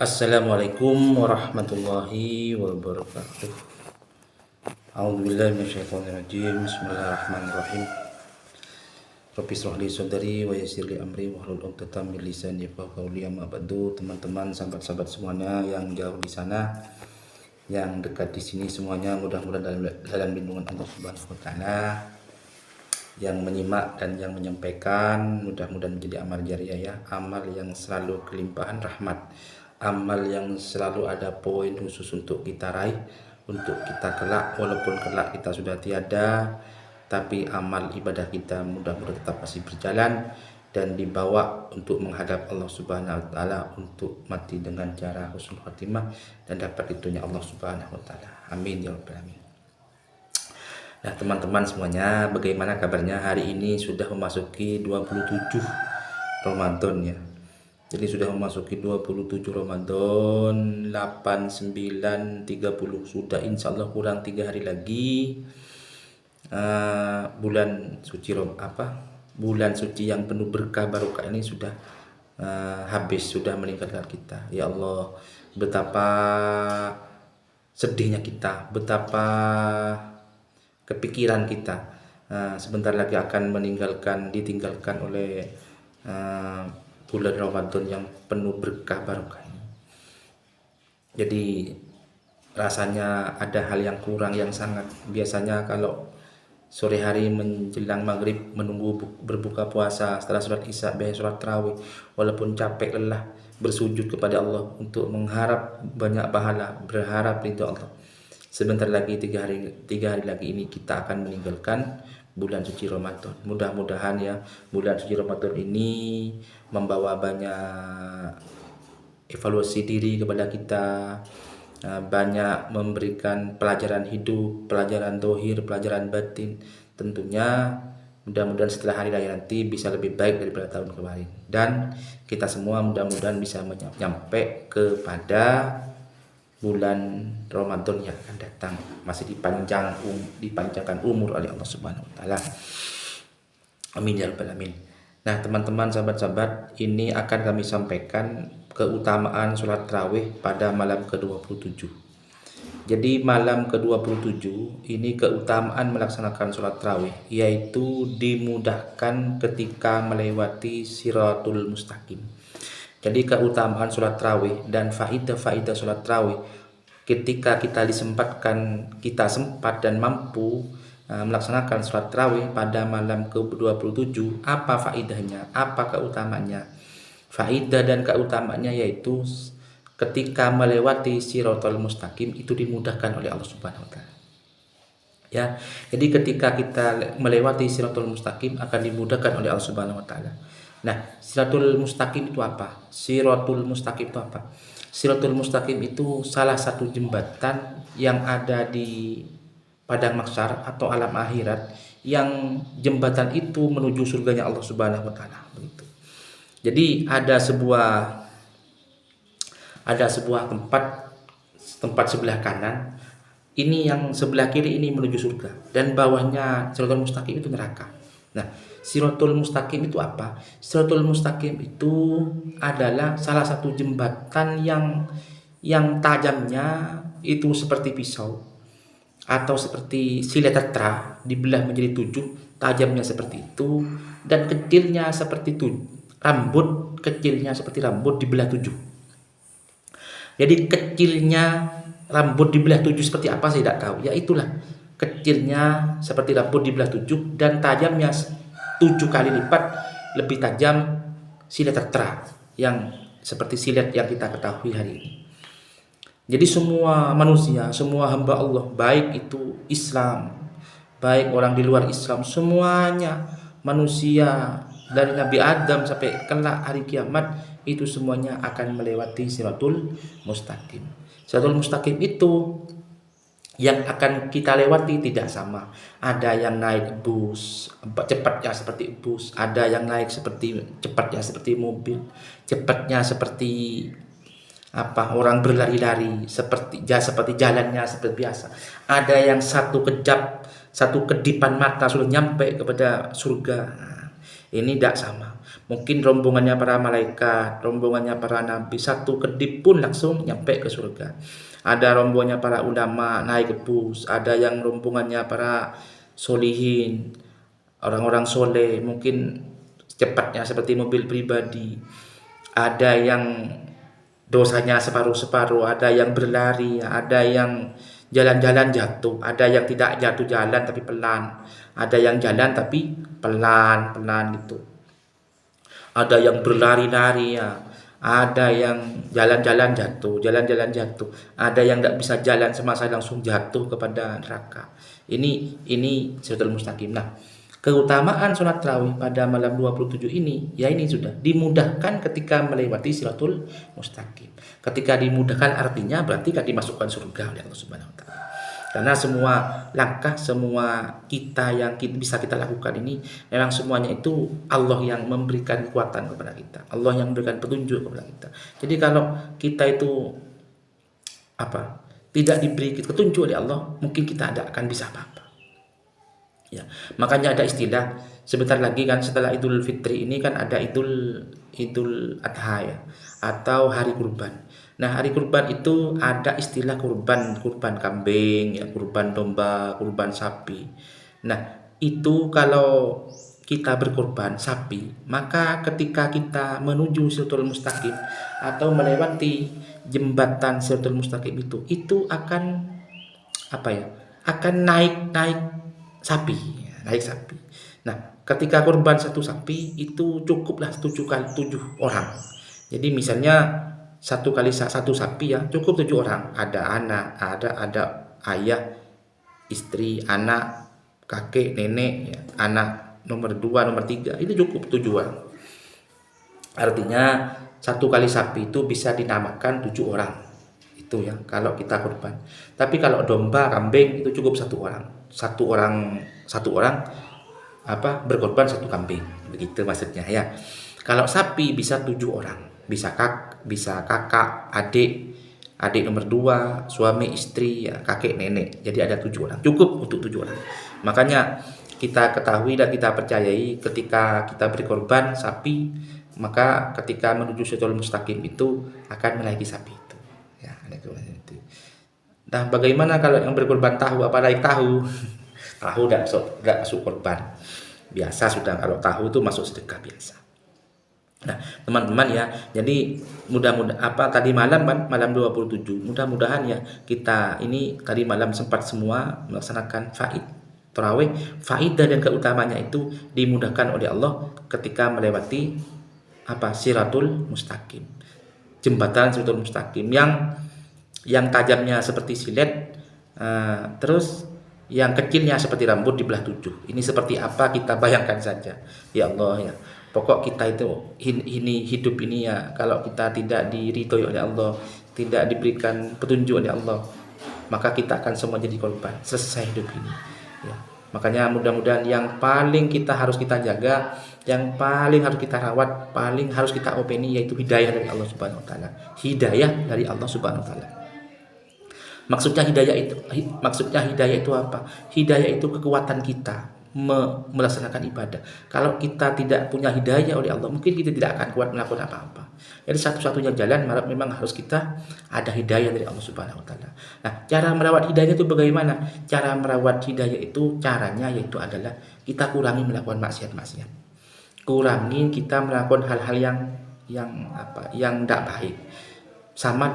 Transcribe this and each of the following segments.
Assalamualaikum warahmatullahi wabarakatuh. A'udzubillahi minasyaitonirrajim. Bismillahirrahmanirrahim. Rabbi shrah li sadri wa yassir li amri wahlul 'uqdatam min lisani yafqahu qawli. Amma ba'du. Teman-teman, sahabat-sahabat semuanya yang jauh di sana, yang dekat di sini, semuanya mudah-mudahan dalam lindungan Allah Subhanahu wa taala. Yang menyimak dan yang menyampaikan mudah-mudahan menjadi amal jariah, ya, amal yang selalu kelimpahan rahmat, amal yang selalu ada poin khusus untuk kita raih, untuk kita kelak, walaupun kelak kita sudah tiada, tapi amal ibadah kita mudah-mudahan tetap masih berjalan dan dibawa untuk menghadap Allah Subhanahu wa taala, untuk mati dengan cara husnul khatimah dan dapat ridhonya Allah Subhanahu wa taala. Amin ya rabbal alamin. Nah, teman-teman semuanya, bagaimana kabarnya? Hari ini sudah memasuki 27 Ramadan, ya. Jadi sudah memasuki 27 Ramadan, 8, 9, 30. Sudah insya Allah kurang 3 hari lagi. Bulan suci bulan suci yang penuh berkah barokah ini sudah habis, sudah meninggalkan kita. Ya Allah, betapa sedihnya kita, betapa kepikiran kita sebentar lagi akan ditinggalkan oleh bulan Ramadan yang penuh berkah barokah ini. Jadi rasanya ada hal yang kurang yang sangat. Biasanya kalau sore hari menjelang maghrib menunggu berbuka puasa, setelah sholat isya biasa sholat tarawih, walaupun capek lelah, bersujud kepada Allah untuk mengharap banyak pahala, berharap ridho Allah. Sebentar lagi 3 hari lagi ini kita akan meninggalkan bulan suci Ramadan. Mudah-mudahan, ya, bulan suci Ramadan ini membawa banyak evaluasi diri kepada kita, banyak memberikan pelajaran hidup, pelajaran dohir, pelajaran batin. Tentunya mudah-mudahan setelah hari raya nanti bisa lebih baik daripada tahun kemarin, dan kita semua mudah-mudahan bisa nyampe kepada bulan Ramadan yang akan datang, masih dipanjangkan umur oleh Allah Subhanahu wa taala. Amin ya rabbal alamin. Nah, teman-teman, sahabat-sahabat, ini akan kami sampaikan keutamaan sholat tarawih pada malam ke-27. Jadi malam ke-27 ini keutamaan melaksanakan sholat tarawih, yaitu dimudahkan ketika melewati Shiratul Mustaqim. Jadi keutamaan sholat tarawih dan faidah-faidah sholat tarawih ketika kita sempat dan mampu melaksanakan sholat tarawih pada malam ke-27, apa faidahnya, apa keutamaannya? Faidah dan keutamaannya yaitu ketika melewati Shiratul Mustaqim itu dimudahkan oleh Allah Subhanahu wa taala. Ya, jadi ketika kita melewati Shiratul Mustaqim akan dimudahkan oleh Allah Subhanahu wa taala. Nah, Shiratul Mustaqim itu apa? Shiratul Mustaqim itu apa? Shiratul Mustaqim itu salah satu jembatan yang ada di padang mahsyar atau alam akhirat, yang jembatan itu menuju surganya Allah Subhanahu wa taala, begitu. Jadi ada sebuah tempat sebelah kanan ini, yang sebelah kiri ini menuju surga, dan bawahnya Shiratul Mustaqim itu neraka. Nah, Shiratul Mustaqim itu apa? Shiratul Mustaqim itu adalah salah satu jembatan yang tajamnya itu seperti pisau atau seperti silet tetra dibelah menjadi 7, tajamnya seperti itu, dan kecilnya seperti kecilnya seperti rambut dibelah 7. Jadi kecilnya rambut dibelah 7 seperti apa saya tidak tahu. Ya itulah, kecilnya seperti rambut dibelah 7 dan tajamnya 7 kali lipat lebih tajam silet tetra, yang seperti silet yang kita ketahui hari ini. Jadi semua manusia, semua hamba Allah, baik itu Islam, baik orang di luar Islam, semuanya manusia dari Nabi Adam sampai kelak hari kiamat, itu semuanya akan melewati Shiratul Mustaqim. Shiratul Mustaqim itu yang akan kita lewati tidak sama. Ada yang naik bus, cepatnya seperti bus, ada yang naik cepatnya seperti mobil, cepatnya seperti orang berlari-lari, seperti jalannya seperti biasa. Ada yang satu kedipan mata sudah nyampe kepada surga. Ini tidak sama. Mungkin rombongannya para malaikat, rombongannya para nabi, satu kedip pun langsung nyampe ke surga. Ada rombongannya para ulama naik ke bus, ada yang rombongannya para solihin, orang-orang soleh, mungkin cepatnya seperti mobil pribadi. Ada yang dosanya separuh-separuh, ada yang berlari, ada yang jalan-jalan jatuh, ada yang tidak jatuh jalan tapi pelan, ada yang jalan tapi pelan-pelan gitu. Ada yang berlari-lari ya, ada yang jalan-jalan jatuh, ada yang tidak bisa jalan semasa langsung jatuh kepada neraka. Ini Siratul Mustaqim. Nah, keutamaan sholat tarawih pada malam 27 ini, ya ini sudah dimudahkan ketika melewati Siratul Mustaqim. Ketika dimudahkan artinya berarti kan dimasukkan surga oleh Allah Subhanahu wa taala. Karena semua langkah, semua yang bisa kita lakukan ini memang semuanya itu Allah yang memberikan kekuatan kepada kita. Allah yang memberikan petunjuk kepada kita. Jadi kalau kita itu tidak diberi petunjuk oleh Allah, mungkin kita tidak akan bisa apa-apa. Ya, makanya ada istilah sebentar lagi kan setelah Idul Fitri ini kan ada Idul Adha ya, atau hari kurban. Nah, hari kurban itu ada istilah kurban kambing, ya, kurban domba, kurban sapi. Nah, itu kalau kita berkorban sapi, maka ketika kita menuju Siratul Mustaqim atau melewati jembatan Siratul Mustaqim itu akan akan naik sapi. Nah, ketika kurban satu sapi itu cukuplah 7 orang. Jadi misalnya satu sapi ya cukup 7 orang. Ada anak, ada ayah, istri, anak, kakek, nenek, ya, anak nomor 2, nomor 3 itu cukup 7 orang. Artinya satu kali sapi itu bisa dinamakan 7 orang. Itu ya kalau kita kurban. Tapi kalau domba, kambing itu cukup 1 orang. Satu orang berkorban 1 kambing. Begitu maksudnya ya. Kalau sapi bisa 7 orang. Bisa kakak, adik nomor 2, suami, istri, ya, kakek, nenek. Jadi ada 7 orang. Cukup untuk 7 orang. Makanya kita ketahui dan kita percayai ketika kita berkorban sapi, maka ketika menuju Siratul Mustaqim itu akan menaiki sapi itu. Ya, itu. Nah, bagaimana kalau yang berkorban tahu, apalagi tahu? Tahu tidak masuk korban. Biasa sudah kalau tahu itu masuk sedekah biasa. Nah, teman-teman ya, jadi mudah-mudahan tadi malam 27, mudah-mudahan ya kita ini tadi malam sempat semua melaksanakan tarawih, faidah dan keutamanya itu dimudahkan oleh Allah ketika melewati Siratul Mustaqim. Jembatan Siratul Mustaqim yang tajamnya seperti silet, terus yang kecilnya seperti rambut dibelah 7. Ini seperti apa kita bayangkan saja. Ya Allah ya. Pokok kita itu ini hidup ini ya, kalau kita tidak diridhoi oleh Allah, tidak diberikan petunjuk oleh Allah, maka kita akan semua jadi korban selesai hidup ini. Ya. Makanya mudah-mudahan yang paling harus kita jaga, yang paling harus kita rawat, paling harus kita openi yaitu hidayah dari Allah Subhanahu wa taala. Hidayah dari Allah Subhanahu wa taala. Maksudnya hidayah itu apa? Hidayah itu kekuatan kita melaksanakan ibadah. Kalau kita tidak punya hidayah oleh Allah, mungkin kita tidak akan kuat melakukan apa-apa. Jadi satu-satunya jalan memang harus kita ada hidayah dari Allah Subhanahu wa taala. Nah, cara merawat hidayah itu bagaimana? Cara merawat hidayah itu caranya yaitu adalah kita kurangi melakukan maksiat-maksiat. Kurangi kita melakukan hal-hal yang tidak baik. Sama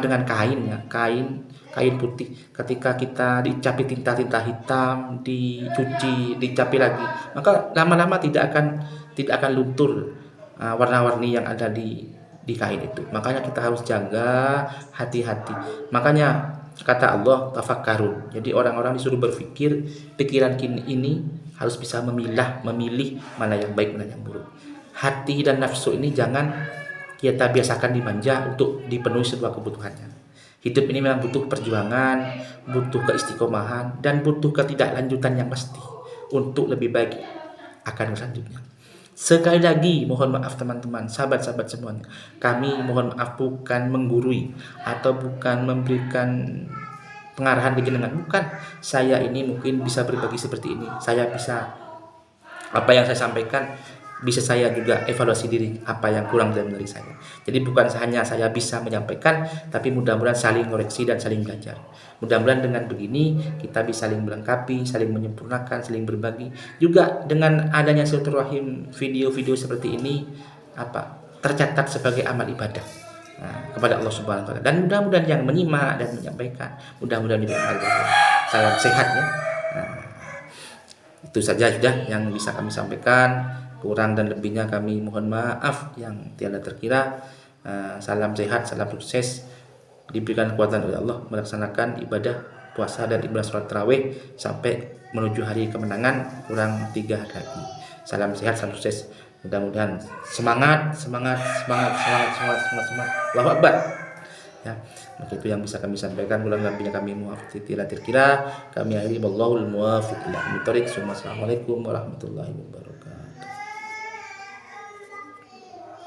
dengan kain ya, kain putih. Ketika kita dicapi tinta hitam, dicapi lagi, maka lama-lama tidak akan luntur warna-warni yang ada di kain itu. Makanya kita harus jaga hati-hati. Makanya kata Allah tafakkarun. Jadi orang-orang disuruh berpikir, pikiran ini harus bisa memilih mana yang baik, mana yang buruk. Hati dan nafsu ini jangan kita biasakan dimanja untuk dipenuhi sebuah kebutuhannya. Hidup ini memang butuh perjuangan, butuh keistiqomahan, dan butuh ketidaklanjutan yang pasti untuk lebih baik akan selanjutnya. Sekali lagi mohon maaf teman-teman, sahabat-sahabat semuanya. Kami mohon maaf bukan menggurui atau bukan memberikan pengarahan ke jenengan, bukan. Saya ini mungkin bisa berbagi seperti ini, saya bisa, apa yang saya sampaikan bisa saya juga evaluasi diri apa yang kurang dalam diri saya. Jadi bukan hanya saya bisa menyampaikan, tapi mudah-mudahan saling koreksi dan saling belajar. Mudah-mudahan dengan begini kita bisa saling melengkapi, saling menyempurnakan, saling berbagi. Juga dengan adanya silaturahim video-video seperti ini tercatat sebagai amal ibadah kepada Allah Subhanahu wa taala. Dan mudah-mudahan yang menyimak dan menyampaikan mudah-mudahan juga salam sehat ya. Itu saja sudah yang bisa kami sampaikan. Kurang dan lebihnya kami mohon maaf yang tiada terkira. Salam sehat, salam sukses, diberikan kekuatan oleh Allah melaksanakan ibadah puasa dan ibadah sholat tarawih sampai menuju hari kemenangan, kurang 3 hari lagi. Salam sehat, salam sukses. Mudah-mudahan semangat. Allahu Akbar. Ya, begitu yang bisa kami sampaikan. Kurang lebihnya kami maaf tidak terkira. Kami akhiri wallahul muwaffiq ila aqwamit thoriq. Assalamualaikum warahmatullahi wabarakatuh.